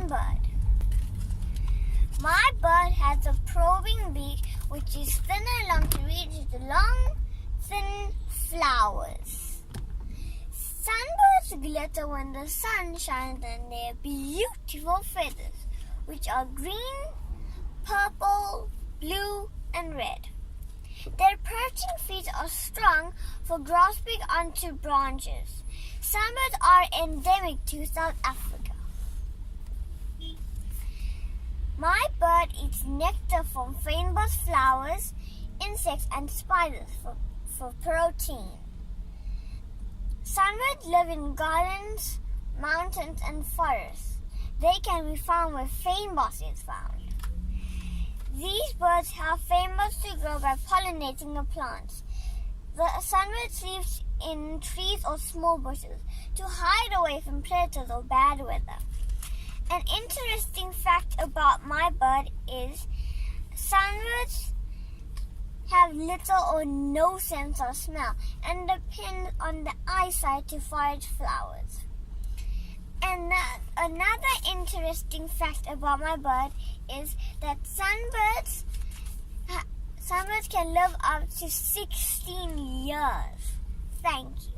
sunbird. My bird has a probing beak which is thin enough to reach the long, thin flowers. Sunbirds glitter when the sun shines on their beautiful feathers, which are green, purple, blue, and red. Their perching feet are strong for grasping onto branches. Sunbirds are endemic to South Africa. My bird eats nectar from fynbos flowers, insects, and spiders for protein. Sunbirds live in gardens, mountains, and forests. They can be found where fynbos is found. These birds have fynbos to grow by pollinating the plants. The sunbird sleeps in trees or small bushes to hide away from predators or bad weather. An interesting fact about my bird is sunbirds have little or no sense of smell and depend on the eyesight to forage flowers. And another interesting fact about my bird is that sunbirds can live up to 16 years. Thank you.